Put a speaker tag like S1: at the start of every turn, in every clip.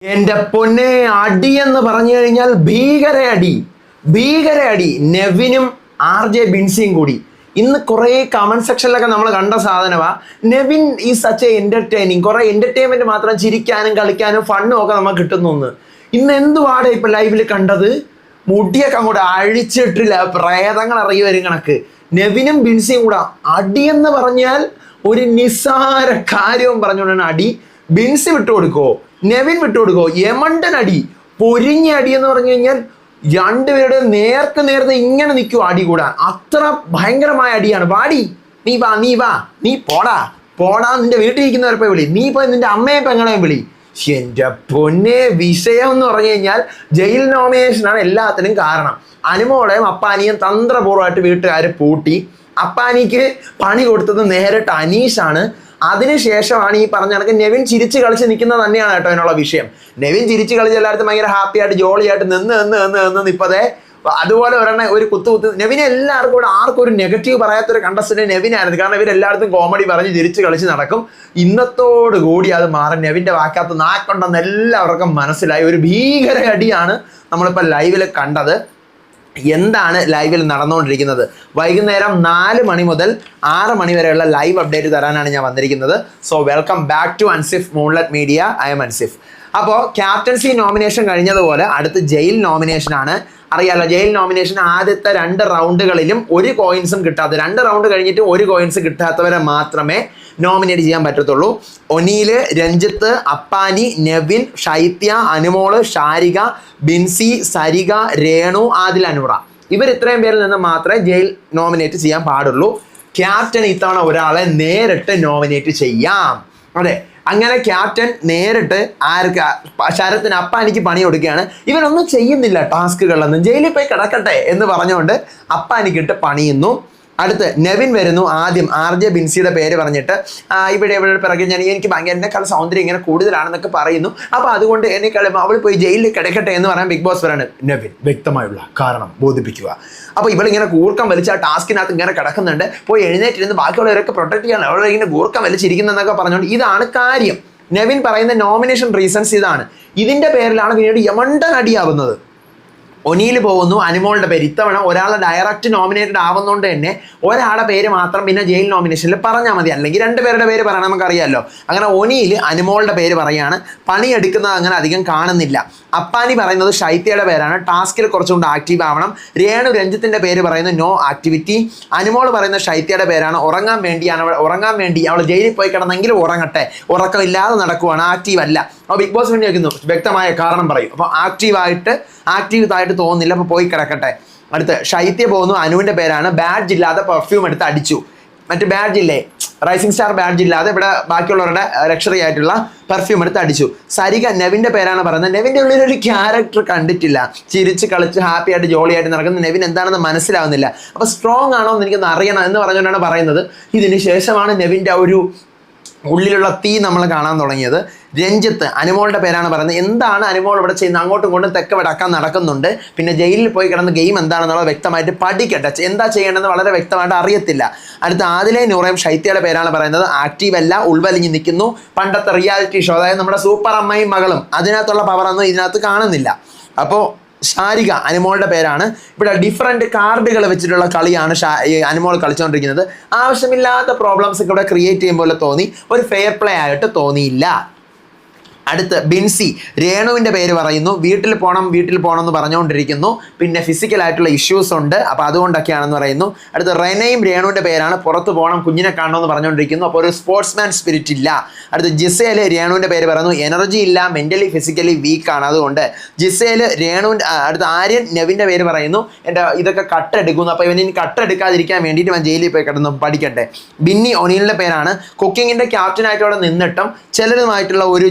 S1: എന്റെ പൊന്നെ അടി എന്ന് പറഞ്ഞു കഴിഞ്ഞാൽ ഭീകര അടി നെവിനും RJ ബിൻസിയും കൂടി. ഇന്ന് കുറേ കമന്റ് സെക്ഷനിലൊക്കെ നമ്മൾ കണ്ട സാധനമാ. നെവിൻ ഈ സച്ച് എന്റർടൈനിങ്, കുറെ എന്റർടൈൻമെന്റ് മാത്രം, ചിരിക്കാനും കളിക്കാനും ഫണ്ണും ഒക്കെ നമുക്ക് കിട്ടുന്നു. ഇന്ന് എന്തുവാടെ ഇപ്പൊ ലൈവിൽ കണ്ടത്? മുടിയൊക്കെ അങ്ങോട്ട് അഴിച്ചിട്ടില്ല, പ്രേതങ്ങൾ ഇറങ്ങി വരും കണക്ക്. നെവിനും ബിൻസിയും കൂടെ അടിയെന്ന് പറഞ്ഞാൽ ഒരു നിസ്സാര കാര്യവും പറഞ്ഞുകൊണ്ടാണ് അടി. ബിൻസി വിട്ടുകൊടുക്കോ, നെവിൻ വിട്ടുകൊടുക്കോ, യമണ്ടൻ അടി, പൊരിഞ്ഞ അടി എന്ന് പറഞ്ഞു കഴിഞ്ഞാൽ രണ്ടുപേരുടെ നേർക്ക് ഇങ്ങനെ നിൽക്കും അടി കൂടാൻ. അത്ര ഭയങ്കരമായ അടിയാണ്. വാടി, നീ വാ, നീ പോടാ, നിന്റെ വീട്ടിൽ ഇരിക്കുന്നവരെ പോയി വിളി, നീ പോയി നിന്റെ അമ്മയെ പെങ്ങളെയും വിളി. എന്റെ പൊന്നെ, വിഷയം എന്ന് പറഞ്ഞു കഴിഞ്ഞാൽ ജയിൽ നോമിനേഷനാണ് എല്ലാത്തിനും കാരണം. അനുമോളെയും അപ്പാനിയും തന്ത്രപൂർവ്വമായിട്ട് വീട്ടുകാർ പൂട്ടി. അപ്പാനിക്ക് പണി കൊടുത്തത് നേരിട്ട് അനീഷാണ്. അതിനുശേഷമാണ് ഈ പറഞ്ഞ കണക്ക് നെവിൻ ചിരിച്ച് കളിച്ച് നിൽക്കുന്നത് തന്നെയാണ് കേട്ടോ അതിനുള്ള വിഷയം. നെവിൻ ചിരിച്ച് കളിച്ച് എല്ലായിടത്തും ഭയങ്കര ഹാപ്പി ആയിട്ട് ജോളിയായിട്ട് നിന്ന് ഇപ്പതേ അതുപോലെ ഒരു കുത്ത് നെവിനെ എല്ലാവർക്കും കൂടെ ആർക്കും ഒരു നെഗറ്റീവ് പറയാത്തൊരു കണ്ടസ്റ്റന്റ് നെവിനായിരുന്നു. കാരണം ഇവരെല്ലായിടത്തും കോമഡി പറഞ്ഞ് ചിരിച്ച് കളിച്ച് നടക്കും. ഇന്നത്തോട് കൂടി അത് മാറി നെവിൻ്റെ വാക്കകത്ത് നാക്കുണ്ടെന്ന് എല്ലാവർക്കും മനസ്സിലായി. ഒരു ഭീകര അടിയാണ് നമ്മളിപ്പോൾ ലൈവിൽ കണ്ടത്. എന്താണ് ലൈവിൽ നടന്നുകൊണ്ടിരിക്കുന്നത്? വൈകുന്നേരം 4 മണി മുതൽ 6 മണി വരെയുള്ള ലൈവ് അപ്ഡേറ്റ് തരാനാണ് ഞാൻ വന്നിരിക്കുന്നത്. So welcome back to Ansif moonlight media. I am Ansif. അപ്പോൾ ക്യാപ്റ്റൻസി നോമിനേഷൻ കഴിഞ്ഞതുപോലെ അടുത്ത് ജയിൽ നോമിനേഷനാണ്. അറിയാലോ, ജയിൽ നോമിനേഷൻ ആദ്യത്തെ 2 റൗണ്ടുകളിലും ഒരു കോയിൻസും കിട്ടാത്ത, 2 റൗണ്ട് കഴിഞ്ഞിട്ട് ഒരു കോയിൻസ് കിട്ടാത്തവരെ മാത്രമേ നോമിനേറ്റ് ചെയ്യാൻ പറ്റത്തുള്ളൂ. ഒനീല്, രഞ്ജിത്ത്, അപ്പാനി, നെവിൻ, ഷൈത്യ, അനുമോള്, ഷാരിക, ബിൻസി, സരിക, രേണു, ആദിൽ, അനുറ, ഇവർ ഇത്രയും പേരിൽ നിന്ന് മാത്രമേ ജയിൽ നോമിനേറ്റ് ചെയ്യാൻ പാടുള്ളൂ. ക്യാപ്റ്റൻ ഇത്തവണ ഒരാളെ നേരിട്ട് നോമിനേറ്റ് ചെയ്യാം. അതെ, അങ്ങനെ ക്യാപ്റ്റൻ നേരിട്ട് ശരത്തിന് അപ്പാനിക്ക് പണി കൊടുക്കുകയാണ്. ഇവനൊന്നും ചെയ്യുന്നില്ല ടാസ്കുകളൊന്നും, ജയിലിൽ പോയി കിടക്കട്ടെ എന്ന് പറഞ്ഞുകൊണ്ട് അപ്പാനിക്കിട്ട് പണിയുന്നു. അടുത്ത് നെവിൻ വരുന്നു. ആദ്യം RJ ബിൻസിയുടെ പേര് പറഞ്ഞിട്ട് ഇവിടെ പിറകെ എനിക്ക് ഭയങ്കര എന്നെക്കാൾ സൗന്ദര്യം ഇങ്ങനെ കൂടുതലാണെന്നൊക്കെ പറയുന്നു. അപ്പോൾ അതുകൊണ്ട് എന്നെക്കാളും അവൾ പോയി ജയിലിൽ കിടക്കട്ടെ എന്ന് പറയാൻ ബിഗ് ബോസ് പറയാണ്. നെവിൻ വ്യക്തമായുള്ള കാരണം ബോധിപ്പിക്കുക. അപ്പോൾ ഇവളിങ്ങനെ കൂർക്കം വലിച്ച് ആ ടാസ്കിനകത്ത് ഇങ്ങനെ കിടക്കുന്നുണ്ട്. പോയി എഴുന്നേറ്റിരുന്ന് ബാക്കിയുള്ളവരൊക്കെ പ്രൊട്ടക്ട് ചെയ്യണം, അവളെ ഇങ്ങനെ കൂർക്കം വലിച്ചിരിക്കുന്നതെന്നൊക്കെ പറഞ്ഞുകൊണ്ട് ഇതാണ് കാര്യം. നെവിൻ പറയുന്ന നോമിനേഷൻ റീസൺസ് ഇതാണ്. ഇതിൻ്റെ പേരിലാണ് പിന്നീട് യമണ്ടൻ അടിയാവുന്നത്. ഒനീൽ പോകുന്നു, അനുമോളുടെ പേര്. ഇത്തവണ ഒരാളെ ഡയറക്റ്റ് നോമിനേറ്റഡ് ആവുന്നതുകൊണ്ട് തന്നെ ഒരാളുടെ പേര് മാത്രം പിന്നെ ജയിൽ നോമിനേഷനിൽ പറഞ്ഞാൽ മതി, അല്ലെങ്കിൽ 2 പേരുടെ പേര് പറയണം, നമുക്കറിയാമല്ലോ. അങ്ങനെ ഒനീൽ അനുമോളുടെ പേര് പറയാണ്. പണിയെടുക്കുന്നത് അങ്ങനെ അധികം കാണുന്നില്ല. അപ്പാനി പറയുന്നത് ഷൈത്യയുടെ പേരാണ്, ടാസ്കിൽ കുറച്ചുകൊണ്ട് ആക്റ്റീവ് ആവണം. രേണു രഞ്ജിത്തിൻ്റെ പേര് പറയുന്നത് നോ ആക്ടിവിറ്റി. അനുമോൾ പറയുന്ന ഷൈത്യയുടെ പേരാണ്, ഉറങ്ങാൻ വേണ്ടി അവൾ ജയിലിൽ പോയി കിടന്നെങ്കിലും ഉറങ്ങട്ടെ, ഉറക്കമില്ലാതെ നടക്കുവാണ്, ആക്റ്റീവ് അല്ല. അപ്പോൾ ബിഗ് ബോസ് വേണ്ടി വയ്ക്കുന്നു, വ്യക്തമായ കാരണം പറയും. അപ്പോൾ ആക്റ്റീവ് ആയിട്ട് തോന്നുന്നില്ല, അപ്പോൾ പോയി കിടക്കട്ടെ. അടുത്ത് ഷൈത്യ പോകുന്നു. അനുവിൻ്റെ പേരാണ്, ബാഡ്ജ് ഇല്ലാതെ പെർഫ്യൂം എടുത്ത് അടിച്ചു. മറ്റു ബാഡ്ജില്ലേ, റൈസിംഗ് സ്റ്റാർ ബാഡ്ജ് ഇല്ലാതെ ഇവിടെ ബാക്കിയുള്ളവരുടെ ലക്ഷറി ആയിട്ടുള്ള പെർഫ്യൂം എടുത്ത് അടിച്ചു. സരിക നെവിൻ്റെ പേരാണ് പറയുന്നത്. നെവിൻ്റെ ഉള്ളിൽ ഒരു ക്യാരക്ടർ കണ്ടിട്ടില്ല, ചിരിച്ച് കളിച്ച് ഹാപ്പി ആയിട്ട് ജോളിയായിട്ട് നടക്കുന്ന നെവിൻ എന്താണെന്ന് മനസ്സിലാവുന്നില്ല. അപ്പോൾ സ്ട്രോങ് ആണോ എന്ന് എനിക്കൊന്ന് അറിയണം എന്ന് പറഞ്ഞുകൊണ്ടാണ് പറയുന്നത്. ഇതിന് ശേഷമാണ് നെവിൻ്റെ ഒരു ഉള്ളിലുള്ള തീ നമ്മൾ കാണാൻ തുടങ്ങിയത്. രഞ്ജിത്ത് അനുമോളുടെ പേരാണ് പറയുന്നത്. എന്താണ് അനുമോൾ ഇവിടെ ചെയ്യുന്നത്? അങ്ങോട്ടും ഇങ്ങോട്ടും തെക്ക് വടക്കാൻ നടക്കുന്നുണ്ട്. പിന്നെ ജയിലിൽ പോയി കിടന്ന ഗെയിം എന്താണെന്നുള്ളത് വ്യക്തമായിട്ട് പഠിക്കട്ടെ, എന്താ ചെയ്യേണ്ടതെന്ന് വളരെ വ്യക്തമായിട്ട് അറിയത്തില്ല. അടുത്ത ആദിലെ നൂറയും ഷൈത്യയുടെ പേരാണ് പറയുന്നത്. ആക്റ്റീവ് അല്ല, ഉൾവലിഞ്ഞ് നിൽക്കുന്നു. പണ്ടത്തെ റിയാലിറ്റി ഷോ, അതായത് നമ്മുടെ സൂപ്പർ അമ്മയും മകളും, അതിനകത്തുള്ള പവറൊന്നും ഇതിനകത്ത് കാണുന്നില്ല. അപ്പോൾ ഷാരിക അനുമോളുടെ പേരാണ്. ഇവിടെ ഡിഫറെൻറ്റ് കാർഡുകൾ വെച്ചിട്ടുള്ള കളിയാണ് അനുമോൾ കളിച്ചുകൊണ്ടിരിക്കുന്നത്. ആവശ്യമില്ലാത്ത പ്രോബ്ലംസ് ഒക്കെ ഇവിടെ ക്രിയേറ്റ് ചെയ്യുമ്പോൾ പോലെ തോന്നി, ഒരു ഫെയർ പ്ലേ ആയിട്ട് തോന്നിയില്ല. അടുത്ത് ബിൻസി രേണുവിൻ്റെ പേര് പറയുന്നു. വീട്ടിൽ പോകണം എന്ന് പറഞ്ഞുകൊണ്ടിരിക്കുന്നു. പിന്നെ ഫിസിക്കലായിട്ടുള്ള ഇഷ്യൂസ് ഉണ്ട്, അപ്പോൾ അതുകൊണ്ടൊക്കെയാണെന്ന് പറയുന്നു. അടുത്ത് റെനയും രേണുവിൻ്റെ പേരാണ്, പുറത്ത് പോകണം, കുഞ്ഞിനെ കാണണമെന്ന് പറഞ്ഞുകൊണ്ടിരിക്കുന്നു. അപ്പോൾ ഒരു സ്പോർട്സ്മാൻ സ്പിരിറ്റ് ഇല്ല. അടുത്ത് ജിസേല് രേണുവിൻ്റെ പേര് പറയുന്നു. എനർജി ഇല്ല, മെൻ്റലി ഫിസിക്കലി വീക്കാണ്, അതുകൊണ്ട് ജിസേല് രേണുവിൻ്റെ. അടുത്ത് ആര്യൻ നെവിൻ്റെ പേര് പറയുന്നു. എൻ്റെ ഇതൊക്കെ കട്ടെടുക്കുന്നു, അപ്പോൾ ഇവനിനി കട്ടെടുക്കാതിരിക്കാൻ വേണ്ടിയിട്ട് ഞാൻ ജയിലിൽ പോയി കിടന്ന് പഠിക്കട്ടെ. ബിന്നി ഒനീലിൻ്റെ പേരാണ്. കുക്കിങ്ങിൻ്റെ ക്യാപ്റ്റനായിട്ട് അവിടെ നിന്നിട്ടും ചിലരുമായിട്ടുള്ള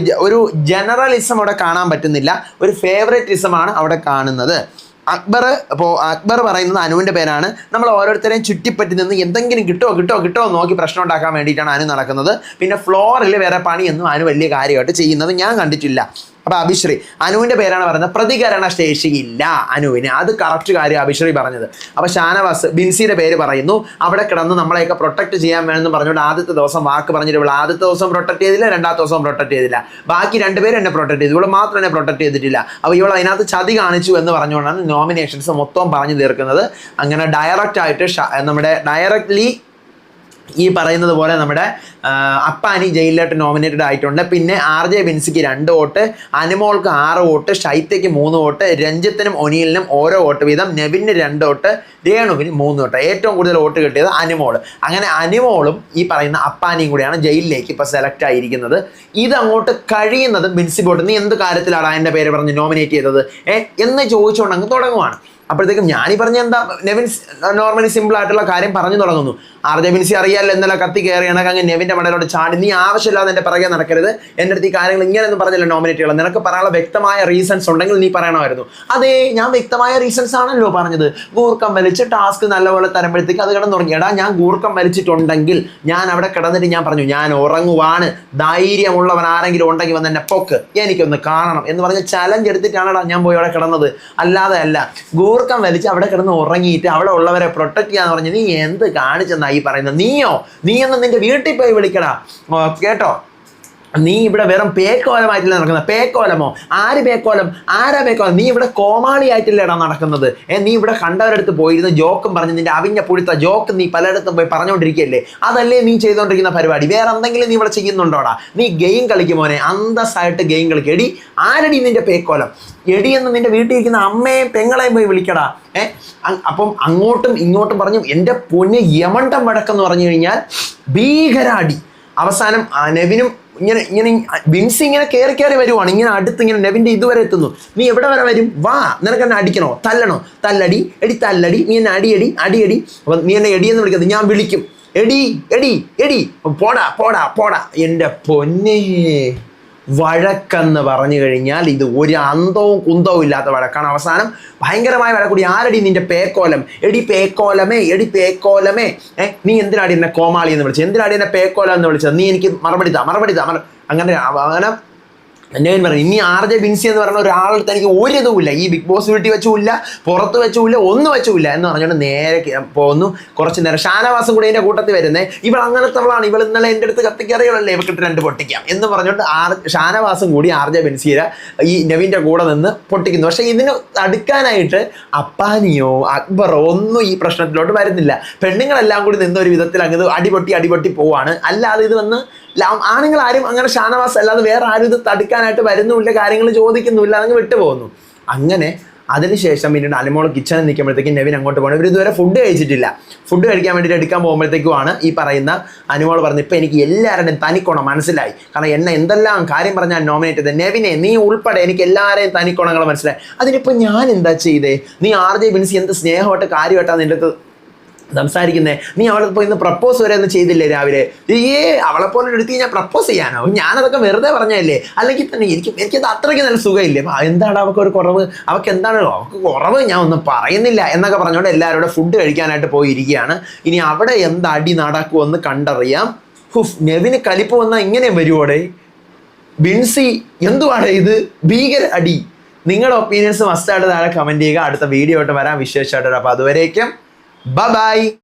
S1: ഒരു ജനറലിസം അവിടെ കാണാൻ പറ്റുന്നില്ല, ഒരു ഫേവറേറ്റിസമാണ് അവിടെ കാണുന്നത്. അക്ബർ പറയുന്നത് അനുവിൻ്റെ പേരാണ്. നമ്മൾ ഓരോരുത്തരെയും ചുറ്റിപ്പറ്റി നിന്ന് എന്തെങ്കിലും കിട്ടുമോ നോക്കി പ്രശ്നം ഉണ്ടാക്കാൻ വേണ്ടിയിട്ടാണ് അനു നടക്കുന്നത്. പിന്നെ ഫ്ലോറിൽ വേറെ പണിയൊന്നും അനു വലിയ കാര്യമായിട്ട് ചെയ്യുന്നത് ഞാൻ കണ്ടിട്ടില്ല. അപ്പൊ അഭിശ്രീ അനുവിന്റെ പേരാണ് പറയുന്നത്. പ്രതികരണ ശേഷിയില്ല അനുവിന്, അത് കറക്റ്റ് കാര്യം അഭിശ്രീ പറഞ്ഞത്. അപ്പൊ ഷാനവാസ് ബിൻസിയുടെ പേര് പറയുന്നു. അവിടെ കിടന്ന് നമ്മളെയൊക്കെ പ്രൊട്ടക്ട് ചെയ്യാൻ വേണമെന്ന് പറഞ്ഞുകൊണ്ട് ആദ്യത്തെ ദിവസം വാക്ക് പറഞ്ഞിട്ട് ഇവൾ ആദ്യത്തെ ദിവസം പ്രൊട്ടക്ട് ചെയ്തില്ല, രണ്ടാമത്തെ ദിവസം പ്രൊട്ടക്ട് ചെയ്തില്ല. ബാക്കി രണ്ടുപേരും എന്നെ പ്രൊട്ടക്ട് ചെയ്തു, ഇവള് മാത്രം എന്നെ പ്രൊട്ടക്ട് ചെയ്തിട്ടില്ല. അപ്പോൾ ഇവൾ അതിനകത്ത് ചതി കാണിച്ചു എന്ന് പറഞ്ഞുകൊണ്ടാണ് നോമിനേഷൻസ് മൊത്തം പറഞ്ഞു തീർക്കുന്നത്. അങ്ങനെ ഡയറക്റ്റ് ആയിട്ട് നമ്മുടെ ഡയറക്റ്റ്ലി ഈ പറയുന്നത് പോലെ നമ്മുടെ അപ്പാനി ജയിലിലോട്ട് നോമിനേറ്റഡ് ആയിട്ടുണ്ട്. പിന്നെ RJ ബിൻസിക്ക് 2 വോട്ട്, അനുമോൾക്ക് 6 വോട്ട്, ഷൈത്തയ്ക്ക് 3 വോട്ട്, രഞ്ജിത്തിനും ഒനീലിനും ഓരോ വോട്ട് വീതം, നെവിന് 2 വോട്ട്, രേണുവിന് 3 വോട്ട്. ഏറ്റവും കൂടുതൽ വോട്ട് കിട്ടിയത് അനുമോൾ. അങ്ങനെ അനുമോളും ഈ പറയുന്ന അപ്പാനിയും കൂടിയാണ് ജയിലിലേക്ക് ഇപ്പോൾ സെലക്ട് ആയിരിക്കുന്നത്. ഇതങ്ങോട്ട് കഴിയുന്നത് ബിൻസി ബോട്ട് നീ എന്ത് കാര്യത്തിലാണ് എൻ്റെ പേര് പറഞ്ഞ് നോമിനേറ്റ് ചെയ്തത് എന്ന് ചോദിച്ചുകൊണ്ട് അങ്ങ് തുടങ്ങുവാണ്. അപ്പോഴത്തേക്കും ഞാനീ പറഞ്ഞ എന്താ നെവിൻ നോർമലി സിമ്പിൾ ആയിട്ടുള്ള കാര്യം പറഞ്ഞു തുടങ്ങുന്നു. RJ ബിൻസി അറിയാമല്ലോ എന്നല്ല കത്തി കയറിയാണ് അങ്ങ് നെവിൻ്റെ മടലോട് ചാടി നീ ആവശ്യമില്ലാതെ എൻ്റെ പിറകെ നടക്കരുത്, എൻ്റെ അടുത്ത് ഈ കാര്യങ്ങൾ ഇങ്ങനെയൊന്നും പറഞ്ഞില്ല നോമിനേറ്റ് ചെയ്യണം, നിനക്ക് പറയാനുള്ള വ്യക്തമായ റീസൺസ് ഉണ്ടെങ്കിൽ നീ പറയണമായിരുന്നു. അതേ ഞാൻ വ്യക്തമായ റീസൺസ് ആണല്ലോ പറഞ്ഞത്. ഗൂർക്കം വലിച്ച് ടാസ്ക് നല്ലപോലെ തരുമ്പോഴത്തേക്ക് അത് കിടന്നു തുടങ്ങി. എടാ ഞാൻ ഗൂർക്കം വലിച്ചിട്ടുണ്ടെങ്കിൽ ഞാൻ അവിടെ കിടന്നിട്ട് ഞാൻ പറഞ്ഞു ഞാൻ ഉറങ്ങുവാണ്, ധൈര്യമുള്ളവൻ ആരെങ്കിലും ഉണ്ടെങ്കിൽ വന്ന് എന്നെ പൊക്ക്, എനിക്കൊന്ന് കാണണം എന്ന് പറഞ്ഞ് ചലഞ്ച് എടുത്തിട്ടാണ് ഞാൻ പോയി അവിടെ കിടന്നത്. അല്ലാതെ അല്ല ഗൂർക്കം വലിച്ച് അവിടെ കിടന്ന് ഉറങ്ങിയിട്ട് അവിടെ ഉള്ളവരെ പ്രൊട്ടക്ട് ചെയ്യാന്ന് പറഞ്ഞ് നീ എന്ത് കാണിച്ചെന്നാ ഈ പറയുന്നത്? നീ എന്ന് നിന്റെ വീട്ടിൽ പോയി വിളിക്കടാ കേട്ടോ. നീ ഇവിടെ വെറും പേക്കോലമായിട്ടില്ല നടക്കുന്നത്. പേക്കോലമോ? ആര് പേക്കോലം? ആരാ പേക്കോലം? നീ ഇവിടെ കോമാളി ആയിട്ടില്ലേടാ നടക്കുന്നത്. നീ ഇവിടെ കണ്ടവരടുത്ത് പോയിരുന്ന ജോക്കും പറഞ്ഞ് നിന്റെ അവിഞ്ഞ പുഴുത്ത ജോക്ക് നീ പലയിടത്തും പോയി പറഞ്ഞുകൊണ്ടിരിക്കുകയല്ലേ? അതല്ലേ നീ ചെയ്തുകൊണ്ടിരിക്കുന്ന പരിപാടി? വേറെ എന്തെങ്കിലും നീ ഇവിടെ ചെയ്യുന്നുണ്ടോടാ? നീ ഗെയിം കളിക്കുമോനെ, അന്തസ്സായിട്ട് ഗെയിം കളിക്കും. എടി ആരടി നിന്റെ പേക്കോലം? എടി എന്ന് നിന്റെ വീട്ടിൽ ഇരിക്കുന്ന അമ്മയും പെങ്ങളെയും പോയി വിളിക്കടാ. അപ്പം അങ്ങോട്ടും ഇങ്ങോട്ടും പറഞ്ഞു എൻ്റെ പൊന്ന് യമണ്ടം വഴക്കെന്ന് പറഞ്ഞു കഴിഞ്ഞാൽ ഭീകരാടി. അവസാനം നെവിനും ഇങ്ങനെ ബിൻസി ഇങ്ങനെ കയറി വരുവാണ്, ഇങ്ങനെ അടുത്ത് ഇങ്ങനെ നെവിൻ്റെ ഇതുവരെ എത്തുന്നു. നീ എവിടെ വരെ വരും? വാ, നിനക്ക് എന്നെ അടിക്കണോ? തല്ലണോ? തല്ലടി, എടി തല്ലടി, നീ എന്നെ അടിയടി. അപ്പം നീ എന്നെ എടിയെന്ന് വിളിക്കുന്നത് ഞാൻ വിളിക്കും. എടി പോടാ. എൻ്റെ പൊന്നേ, വഴക്കെന്ന് പറഞ്ഞു കഴിഞ്ഞാൽ ഇത് ഒരു അന്തവും കുന്തവും ഇല്ലാത്ത വഴക്കാണ്. അവസാനം ഭയങ്കരമായ വഴക്കൂടി. ആരടി നിന്റെ പേക്കോലം? എടി പേക്കോലമേ നീ എന്തിനാടി എന്നെ കോമാളി എന്ന് വിളിച്ചത്? എന്തിനാടി എന്നെ പേക്കോലം എന്ന് വിളിച്ചത്? നീ എനിക്ക് മറുപടി താ. അങ്ങനെ നെവിൻ പറഞ്ഞു ഇനി RJ ബിൻസി എന്ന് പറഞ്ഞ ഒരാളുടെ തനിക്ക് ഒരിതുമില്ല, ഈ ബിഗ് ബോസ് വീട്ടിൽ വെച്ചുമില്ല, പുറത്ത് വെച്ചുമില്ല, ഒന്നും വെച്ചുമില്ല എന്ന് പറഞ്ഞുകൊണ്ട് നേരെ പോകുന്നു. കുറച്ച് നേരം ഷാനവാസും കൂടി എൻ്റെ കൂട്ടത്തിൽ വരുന്നത്. ഇവൾ അങ്ങനത്തവളാണ്, ഇവൾ ഇന്നലെ എൻ്റെ അടുത്ത് കത്തിക്കറികളല്ലേ, ഇവക്കിട്ട് 2 പൊട്ടിക്കാം എന്ന് പറഞ്ഞുകൊണ്ട് ഷാനവാസും കൂടി RJ ബിൻസിയെ ഈ നെവിൻ്റെ കൂടെ നിന്ന് പൊട്ടിക്കുന്നു. പക്ഷേ ഇതിന് അടുക്കാനായിട്ട് അപ്പാനിയോ അക്ബറോ ഒന്നും ഈ പ്രശ്നത്തിലോട്ട് വരുന്നില്ല. പെണ്ണുങ്ങളെല്ലാം കൂടി നിന്ന് ഒരു വിധത്തിൽ അങ്ങ് അടിപൊട്ടി പോവാണ്. അല്ലാതെ ഇത് വന്ന് ആണുങ്ങൾ ആരും അങ്ങനെ ഷാനവാസ് അല്ലാതെ വേറെ ആരും ഇത് തടുക്കാനായിട്ട് വരുന്നുമില്ല, കാര്യങ്ങൾ ചോദിക്കുന്നുമില്ല, അതങ്ങ് വിട്ടുപോകുന്നു. അങ്ങനെ അതിനുശേഷം പിന്നീട് അനുമോൾ കിച്ചണിൽ നിൽക്കുമ്പോഴത്തേക്കും നെവിൻ അങ്ങോട്ട് പോകണം. ഇവർ ഇതുവരെ ഫുഡ് കഴിച്ചിട്ടില്ല. ഫുഡ് കഴിക്കാൻ വേണ്ടിയിട്ട് എടുക്കാൻ പോകുമ്പോഴത്തേക്കുമാണ് ഈ പറയുന്ന അനുമോൾ പറഞ്ഞത് ഇപ്പം എനിക്ക് എല്ലാവരുടെയും തനിക്കോണം മനസ്സിലായി, കാരണം എന്നെ എന്തെല്ലാം കാര്യം പറഞ്ഞാൽ നോമിനേറ്റ് ചെയ്തത്, നെവിനെ നീ ഉൾപ്പെടെ എനിക്ക് എല്ലാവരെയും തനിക്കോണങ്ങൾ മനസ്സിലായി. അതിനിപ്പോൾ ഞാൻ എന്താ ചെയ്തേ? നീ RJ ബിൻസി എന്ത് സ്നേഹമായിട്ട് കാര്യമായിട്ടാണ് നിൻ്റെ അടുത്ത് സംസാരിക്കുന്നേ? നീ അവളെ പോയി ഇന്ന് പ്രപ്പോസ് വരെ ഒന്നും ചെയ്തില്ലേ രാവിലെ? അവളെ പോലെ എടുത്ത് ഞാൻ പ്രപ്പോസ് ചെയ്യാനോ? ഞാനതൊക്കെ വെറുതെ പറഞ്ഞല്ലേ? അല്ലെങ്കിൽ തന്നെ എനിക്കത് അത്രയ്ക്ക് നല്ല സുഖമില്ലേ? എന്താണ് അവൾക്കൊരു കുറവ്? അവൾക്ക് കുറവ് ഞാൻ ഒന്നും പറയുന്നില്ല എന്നൊക്കെ പറഞ്ഞുകൊണ്ട് എല്ലാവരും ഫുഡ് കഴിക്കാനായിട്ട് പോയിരിക്കുകയാണ്. ഇനി അവിടെ എന്തടി നടക്കുമെന്ന് കണ്ടറിയാം. നെവിന് കലിപ്പ് വന്നാൽ ഇങ്ങനെ വരുവോടെ? ബിൻസി എന്തുവാണ് ഇത്? ഭീകര അടി. നിങ്ങളുടെ ഒപ്പീനിയൻസ് മസ്റ്റായിട്ട് താഴെ കമൻറ്റ് ചെയ്യുക. അടുത്ത വീഡിയോ ആയിട്ട് വരാൻ വിശേഷമായിട്ട്. അപ്പോൾ അതുവരേക്കും ബൈ.